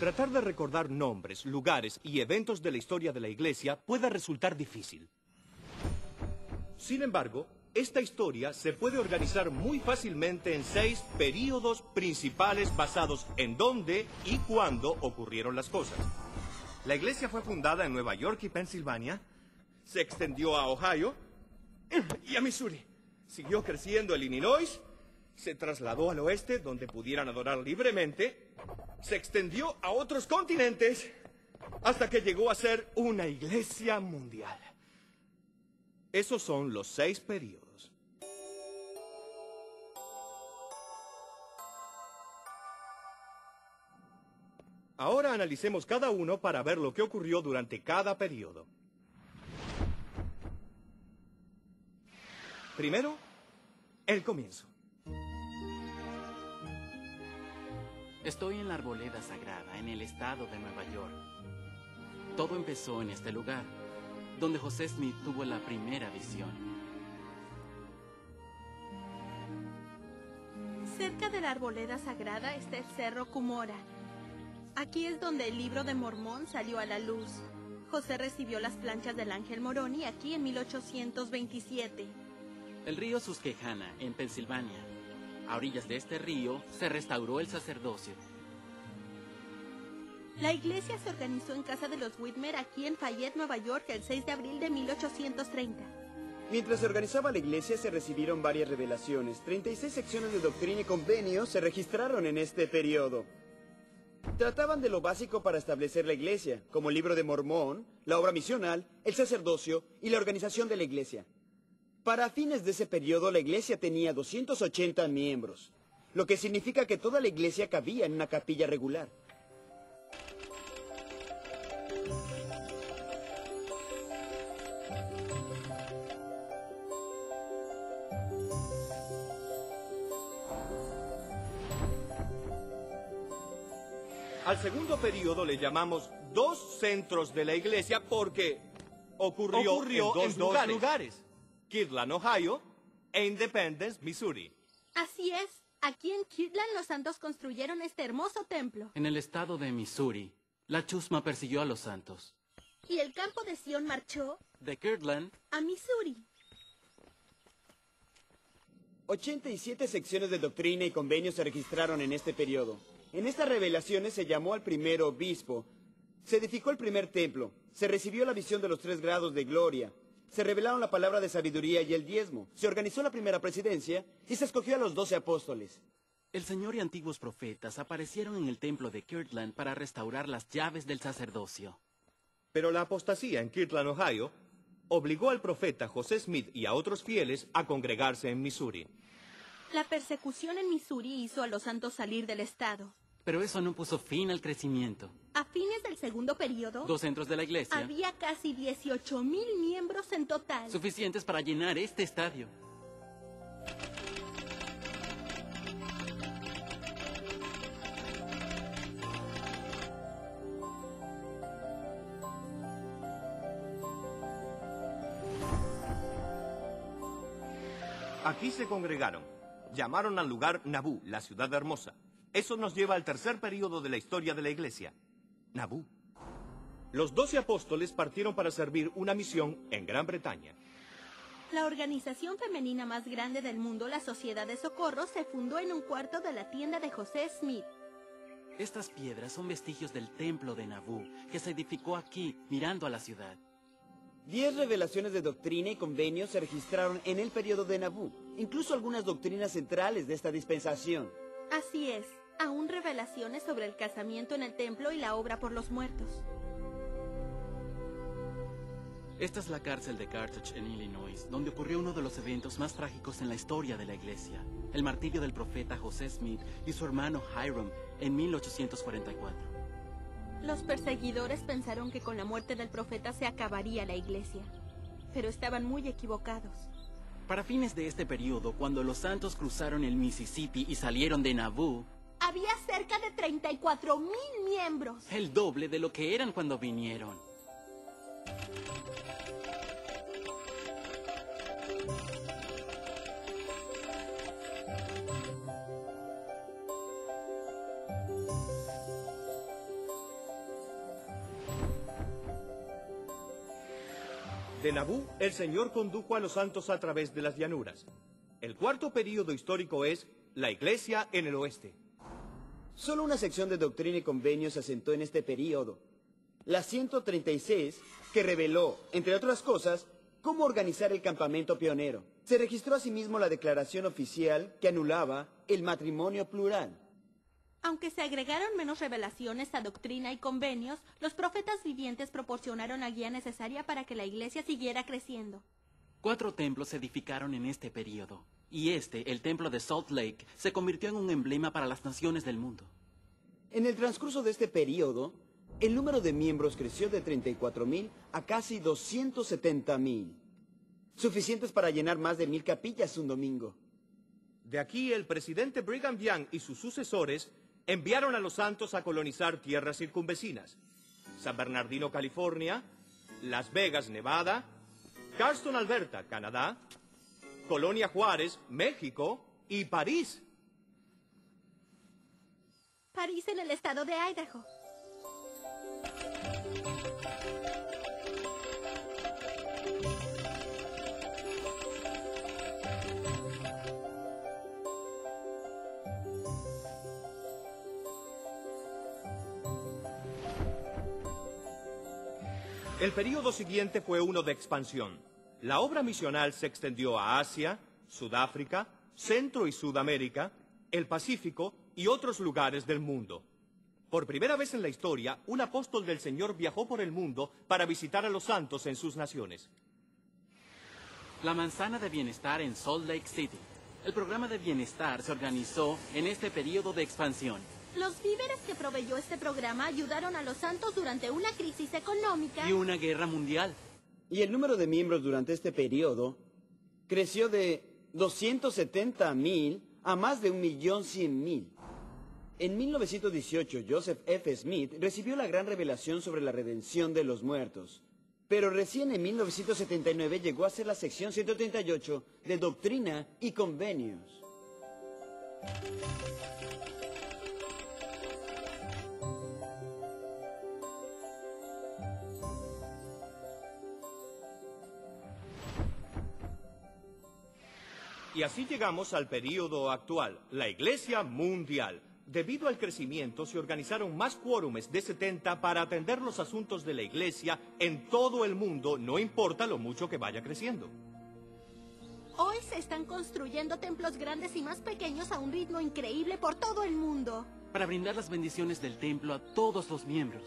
Tratar de recordar nombres, lugares y eventos de la historia de la Iglesia puede resultar difícil. Sin embargo, esta historia se puede organizar muy fácilmente en 6 períodos principales basados en dónde y cuándo ocurrieron las cosas. La Iglesia fue fundada en Nueva York y Pensilvania, se extendió a Ohio y a Missouri. Siguió creciendo en Illinois, se trasladó al oeste donde pudieran adorar libremente, se extendió a otros continentes hasta que llegó a ser una iglesia mundial. Esos son los 6 períodos. Ahora analicemos cada uno para ver lo que ocurrió durante cada período. Primero, el comienzo. Estoy en la Arboleda Sagrada, en el estado de Nueva York. Todo empezó en este lugar, donde José Smith tuvo la primera visión. Cerca de la Arboleda Sagrada está el Cerro Cumorah. Aquí es donde el Libro de Mormón salió a la luz. José recibió las planchas del Ángel Moroni aquí en 1827. El río Susquehanna, en Pensilvania. A orillas de este río se restauró el sacerdocio. La iglesia se organizó en casa de los Whitmer aquí en Fayette, Nueva York, el 6 de abril de 1830. Mientras se organizaba la iglesia, se recibieron varias revelaciones. 36 secciones de doctrina y convenios se registraron en este periodo. Trataban de lo básico para establecer la iglesia, como el Libro de Mormón, la obra misional, el sacerdocio y la organización de la iglesia. Para fines de ese periodo, la iglesia tenía 280 miembros, lo que significa que toda la iglesia cabía en una capilla regular. Al segundo periodo le llamamos 2 centros de la iglesia porque ocurrió en dos lugares. Kirtland, Ohio, e Independence, Missouri. Así es. Aquí en Kirtland los santos construyeron este hermoso templo. En el estado de Missouri, la chusma persiguió a los santos. Y el campo de Sion marchó De Kirtland a Missouri. 87 secciones de doctrina y convenios se registraron en este periodo. En estas revelaciones se llamó al primer obispo. Se edificó el primer templo. Se recibió la visión de los 3 grados de gloria. Se revelaron la palabra de sabiduría y el diezmo. Se organizó la primera presidencia y se escogió a los 12 apóstoles. El Señor y antiguos profetas aparecieron en el templo de Kirtland para restaurar las llaves del sacerdocio. Pero la apostasía en Kirtland, Ohio, obligó al profeta José Smith y a otros fieles a congregarse en Missouri. La persecución en Missouri hizo a los santos salir del estado. Pero eso no puso fin al crecimiento. A fines del segundo periodo, 2 centros de la iglesia, había casi 18,000 miembros en total. suficientes para llenar este estadio. Aquí se congregaron. Llamaron al lugar Nabú, la ciudad hermosa. Eso nos lleva al tercer período de la historia de la iglesia, Nabú. Los 12 apóstoles partieron para servir una misión en Gran Bretaña. La organización femenina más grande del mundo, la Sociedad de Socorro, se fundó en un cuarto de la tienda de José Smith. Estas piedras son vestigios del templo de Nabú, que se edificó aquí, mirando a la ciudad. 10 revelaciones de doctrina y convenios se registraron en el periodo de Nabú, incluso algunas doctrinas centrales de esta dispensación. Así es, aún revelaciones sobre el casamiento en el templo y la obra por los muertos. Esta es la cárcel de Carthage en Illinois, donde ocurrió uno de los eventos más trágicos en la historia de la iglesia, el martirio del profeta José Smith y su hermano Hiram en 1844. Los perseguidores pensaron que con la muerte del profeta se acabaría la iglesia, pero estaban muy equivocados. Para fines de este periodo, cuando los santos cruzaron el Mississippi y salieron de Nabú, Había cerca de 34,000 miembros. el doble de lo que eran cuando vinieron. De Nabú, el Señor condujo a los santos a través de las llanuras. El cuarto período histórico es la Iglesia en el oeste. Solo una sección de doctrina y convenio se asentó en este período. La 136, que reveló, entre otras cosas, cómo organizar el campamento pionero. Se registró asimismo la declaración oficial que anulaba el matrimonio plural. Aunque se agregaron menos revelaciones a doctrina y convenios, los profetas vivientes proporcionaron la guía necesaria para que la iglesia siguiera creciendo. 4 templos se edificaron en este período, y el templo de Salt Lake, se convirtió en un emblema para las naciones del mundo. En el transcurso de este período, el número de miembros creció de 34,000 a casi 270,000, suficientes para llenar más de 1,000 capillas un domingo. De aquí el presidente Brigham Young y sus sucesores enviaron a los santos a colonizar tierras circunvecinas. San Bernardino, California, Las Vegas, Nevada, Carlston, Alberta, Canadá, Colonia Juárez, México y París. París en el estado de Idaho. El período siguiente fue uno de expansión. La obra misional se extendió a Asia, Sudáfrica, Centro y Sudamérica, el Pacífico y otros lugares del mundo. Por primera vez en la historia, un apóstol del Señor viajó por el mundo para visitar a los santos en sus naciones. La manzana de bienestar en Salt Lake City. El programa de bienestar se organizó en este período de expansión. Los víveres que proveyó este programa ayudaron a los santos durante una crisis económica Y una guerra mundial. Y el número de miembros durante este periodo creció de 270,000 a más de 1,100,000. En 1918, Joseph F. Smith recibió la gran revelación sobre la redención de los muertos. Pero recién en 1979 llegó a ser la sección 138 de Doctrina y Convenios. Y así llegamos al período actual, la Iglesia Mundial. Debido al crecimiento, se organizaron más quórumes de 70 para atender los asuntos de la Iglesia en todo el mundo, no importa lo mucho que vaya creciendo. Hoy se están construyendo templos grandes y más pequeños a un ritmo increíble por todo el mundo. Para brindar las bendiciones del templo a todos los miembros.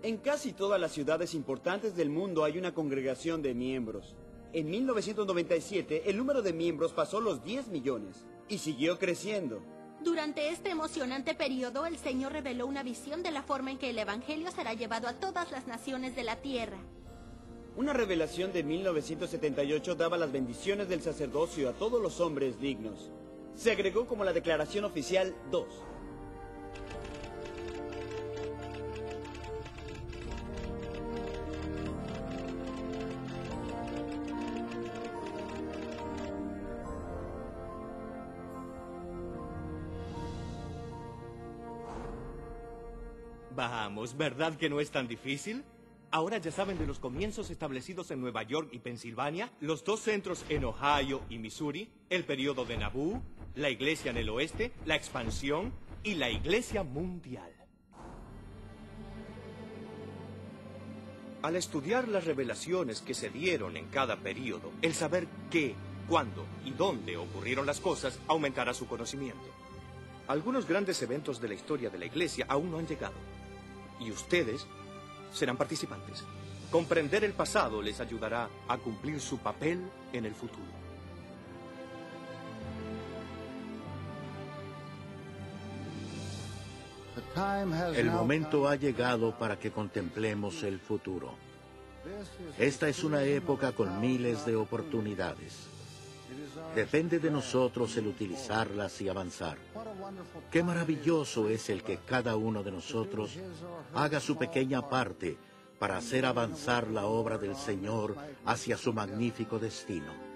En casi todas las ciudades importantes del mundo hay una congregación de miembros. En 1997, el número de miembros pasó los 10 millones y siguió creciendo. Durante este emocionante periodo, el Señor reveló una visión de la forma en que el Evangelio será llevado a todas las naciones de la tierra. Una revelación de 1978 daba las bendiciones del sacerdocio a todos los hombres dignos. Se agregó como la Declaración Oficial 2. Vamos, ¿verdad que no es tan difícil? Ahora ya saben de los comienzos establecidos en Nueva York y Pensilvania, los 2 centros en Ohio y Missouri, el período de Nabú, la Iglesia en el oeste, la expansión y la Iglesia Mundial. Al estudiar las revelaciones que se dieron en cada período, el saber qué, cuándo y dónde ocurrieron las cosas aumentará su conocimiento. Algunos grandes eventos de la historia de la Iglesia aún no han llegado. Y ustedes serán participantes. Comprender el pasado les ayudará a cumplir su papel en el futuro. El momento ha llegado para que contemplemos el futuro. Esta es una época con miles de oportunidades. Depende de nosotros el utilizarlas y avanzar. Qué maravilloso es el que cada uno de nosotros haga su pequeña parte para hacer avanzar la obra del Señor hacia su magnífico destino.